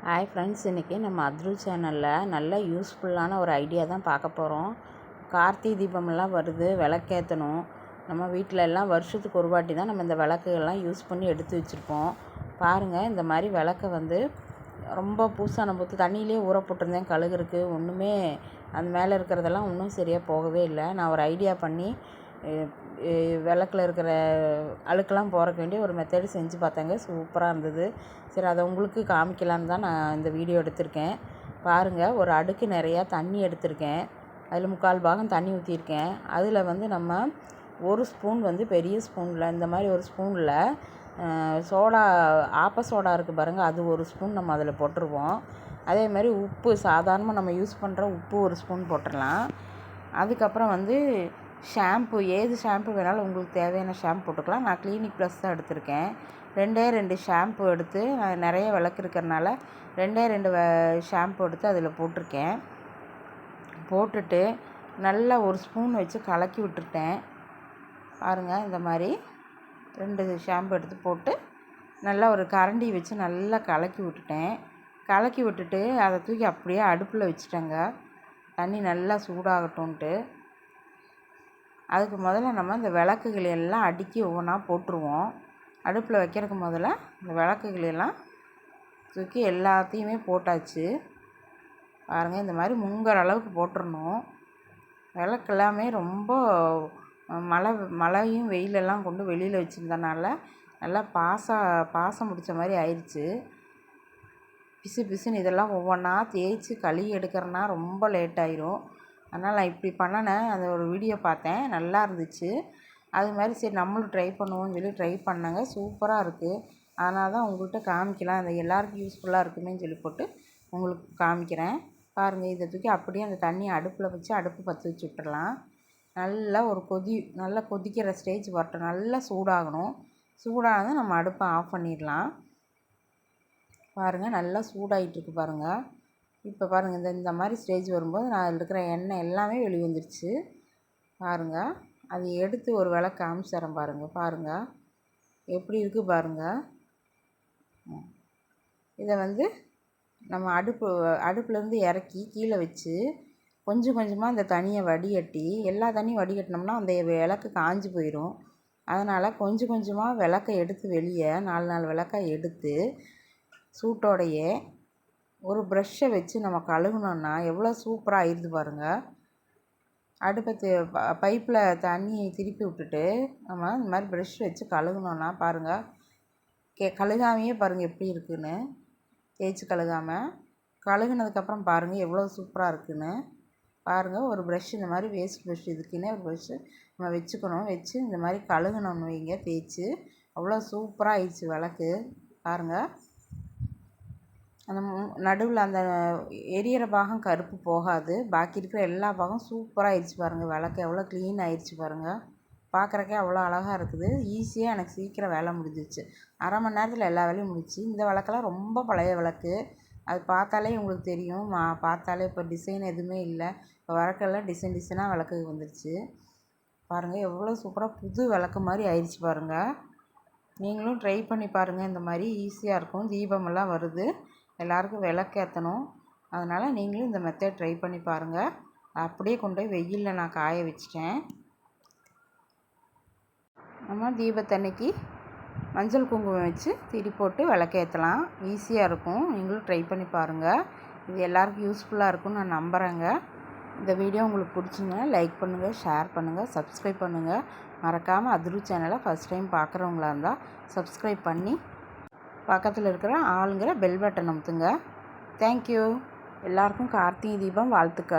Hi friends, இன்றைக்கி நம்ம அத்ரு சேனலில் நல்ல யூஸ்ஃபுல்லான ஒரு ஐடியா தான் பார்க்க போகிறோம். கார்த்திகை தீபமெல்லாம் வருது, விளக்கேற்றணும். நம்ம வீட்டில் எல்லாம் வருஷத்துக்கு ஒரு வாட்டி தான் நம்ம இந்த விளக்குகள்லாம் யூஸ் பண்ணி எடுத்து வச்சுருப்போம். பாருங்கள், இந்த மாதிரி விளக்கை ரொம்ப பூசான போட்டு தண்ணியிலே ஊற போட்டிருந்தேன் கழுகுறதுக்கு. ஒன்றுமே அந்த மேலே இருக்கிறதெல்லாம் ஒன்றும் சரியாக போகவே இல்லை. நான் ஒரு ஐடியா பண்ணி விளக்கில் இருக்கிற அழுக்கெல்லாம் போகிறக்கு வேண்டிய ஒரு மெத்தடு செஞ்சு பார்த்தேங்க. சூப்பராக இருந்தது. சரி, அதை உங்களுக்கு காமிக்கலான்னு தான் நான் இந்த வீடியோ எடுத்திருக்கேன். பாருங்கள், ஒரு அடுக்கு நிறையா தண்ணி எடுத்திருக்கேன். அதில் 3/4 பாகம் தண்ணி ஊற்றிருக்கேன். அதில் நம்ம ஒரு ஸ்பூன் பெரிய ஸ்பூனில் இந்த மாதிரி ஒரு ஸ்பூனில் சோடா, ஆப்ப சோடா இருக்குது பாருங்கள், அது ஒரு ஸ்பூன் நம்ம அதில் போட்டுருவோம். அதே மாதிரி உப்பு, சாதாரணமாக நம்ம யூஸ் பண்ணுற உப்பு ஒரு ஸ்பூன் போட்டுடலாம். அதுக்கப்புறம் ஷாம்பு, ஏது ஷாம்பு வேணாலும் உங்களுக்கு தேவையான ஷாம்பு போட்டுக்கலாம். நான் கிளினிக் ப்ளஸ் தான் எடுத்திருக்கேன். 2 ஷாம்பு எடுத்து, நிறைய விளக்கு இருக்கிறனால 2 ஷாம்பு எடுத்து அதில் போட்டிருக்கேன். போட்டுட்டு நல்லா ஒரு ஸ்பூன் வச்சு கலக்கி விட்டுட்டேன். பாருங்கள், இந்த மாதிரி 2 ஷாம்பு எடுத்து போட்டு நல்லா ஒரு கரண்டி வச்சு நல்லா கலக்கி விட்டுட்டேன். கலக்கி விட்டுட்டு அதை தூக்கி அப்படியே அடுப்பில் வச்சுட்டேங்க, தண்ணி நல்லா சூடாகட்டும்ன்ட்டு. அதுக்கு முதல்ல நம்ம இந்த விளக்குகள் எல்லாம் அடுக்கி ஒவ்வொன்றா போட்டுருவோம். அடுப்பில் வைக்கிறதுக்கு முதல்ல இந்த விளக்குகள் எல்லாம் தூக்கி எல்லாத்தையுமே போட்டாச்சு. பாருங்கள், இந்த மாதிரி முங்குற அளவுக்கு போட்டுடணும். விளக்கு எல்லாமே ரொம்ப மழையும் வெயிலெல்லாம் கொண்டு வெளியில் வச்சுருந்தனால நல்லா பாசம் பிடிச்ச மாதிரி ஆயிடுச்சு. பிசு பிசுன்னு இதெல்லாம் ஒவ்வொன்றா தேய்ச்சி கழுவி எடுக்கிறனா ரொம்ப லேட் ஆயிரும். அதனால் நான் இப்படி பண்ணினேன். அந்த ஒரு வீடியோ பார்த்தேன், நல்லா இருந்துச்சு. அது மாதிரி சரி நம்மளும் ட்ரை பண்ணுவோம்னு சொல்லி ட்ரை பண்ணேங்க. சூப்பராக இருக்குது. அதனால தான் உங்கள்கிட்ட காமிக்கலாம், அந்த எல்லாருக்கும் யூஸ்ஃபுல்லாக இருக்குமேன்னு சொல்லி போட்டு உங்களுக்கு காமிக்கிறேன். பாருங்கள், இதை தூக்கி அப்படியே அந்த தண்ணியை அடுப்பில் வச்சு அடுப்பு பற்ற வச்சு விட்டுறலாம். நல்லா ஒரு நல்லா கொதிக்கிற ஸ்டேஜ் வரட்டும். நல்லா சூடாகணும். சூடானதும் நம்ம அடுப்பை ஆஃப் பண்ணிடலாம். பாருங்கள், நல்லா சூடாகிட்டுருக்கு பாருங்கள். இப்போ பாருங்கள், இந்த மாதிரி ஸ்டேஜ் வரும்போது நான் அதில் இருக்கிற எண்ணெய் எல்லாமே வெளியே வந்துடுச்சு. பாருங்கள், அதை எடுத்து ஒரு விளக்கு காமிச்சிடறேன். பாருங்கள் எப்படி இருக்குது பாருங்கள். இதை நம்ம அடுப்புலேருந்து இறக்கி கீழே வச்சு கொஞ்சம் கொஞ்சமாக அந்த தண்ணியை வடிகட்டி, எல்லா தண்ணியும் வடிகட்டினோம்னா அந்த விளக்கு காஞ்சி போயிடும். அதனால் கொஞ்சம் கொஞ்சமாக விளக்கை எடுத்து வெளியே 4 விளக்காக எடுத்து சூட்டோடையே ஒரு ப்ரஷ்ஷை வச்சு நம்ம கழுகுனோன்னா எவ்வளோ சூப்பராக ஆயிடுது பாருங்கள். அடுப்பை பைப்பில் தண்ணி திருப்பி விட்டுட்டு நம்ம இந்த மாதிரி ப்ரஷ் வச்சு கழுகுனோன்னா பாருங்கள், கழுகாமையே பாருங்கள் எப்படி இருக்குதுன்னு. தேய்ச்சி கழுகுனதுக்கப்புறம் பாருங்கள் எவ்வளோ சூப்பராக இருக்குதுன்னு. பாருங்கள், ஒரு ப்ரஷ் இந்த மாதிரி வேஸ்ட் ப்ரஷ் இதுக்குன்னே ஒரு ப்ரஷ்ஷு நம்ம வச்சு இந்த மாதிரி கழுகுனோன்னு வைங்க, தேய்ச்சி அவ்வளோ சூப்பராக ஆயிடுச்சு விளக்கு. பாருங்கள், அந்த நடுவில் அந்த எரியிற பாகம் கருப்பு போகாது, பாக்கி இருக்கிற எல்லா பாகம் சூப்பராக ஆயிடுச்சு பாருங்கள். விளக்கு எவ்வளோ க்ளீன் ஆயிடுச்சு பாருங்கள். பார்க்குறக்கே அவ்வளோ அழகாக இருக்குது. ஈஸியாக எனக்கு சீக்கிரம் வேலை முடிஞ்சிச்சு. அரை மணி நேரத்தில் எல்லா வேலையும் முடிச்சு. இந்த விளக்கெல்லாம் ரொம்ப பழைய விளக்கு. அது பார்த்தாலே உங்களுக்கு தெரியும். பார்த்தாலே இப்போ டிசைன் எதுவுமே இல்லை. இப்போ விளக்கெல்லாம் டிசைனாக விளக்கு வந்துடுச்சு. பாருங்கள், எவ்வளோ சூப்பராக புது விளக்கு மாதிரி ஆயிடுச்சு பாருங்கள். நீங்களும் ட்ரை பண்ணி பாருங்கள். இந்த மாதிரி ஈஸியாக இருக்கும். தீபமெல்லாம் வருது, எல்லாருக்கும் விளக்கேற்றணும். அதனால் நீங்களும் இந்த மெத்தட் ட்ரை பண்ணி பாருங்கள். அப்படியே கொண்டு போய் வெயிலில் நான் காய வச்சிட்டேன். நம்ம தீபத்தன்னைக்கு மஞ்சள் குங்குமம் வச்சு திரி போட்டு விளக்கேற்றலாம். ஈஸியாக இருக்கும். நீங்களும் ட்ரை பண்ணி பாருங்கள். இது எல்லாருக்கும் யூஸ்ஃபுல்லாக இருக்கும்னு நான் நம்புகிறேங்க. இந்த வீடியோ உங்களுக்கு பிடிச்சிங்கன்னா லைக் பண்ணுங்கள், ஷேர் பண்ணுங்கள், சப்ஸ்கிரைப் பண்ணுங்கள். மறக்காமல் அத்ரு சேனலை ஃபஸ்ட் டைம் பார்க்குறவங்களா இருந்தால் சப்ஸ்கிரைப் பண்ணி பக்கத்தில் இருக்கிற ஆளுங்கிற பெல் பட்டன் அமுத்துங்க. தேங்க்யூ. எல்லாருக்கும் கார்த்திகை தீபம் வாழ்த்துக்கள்.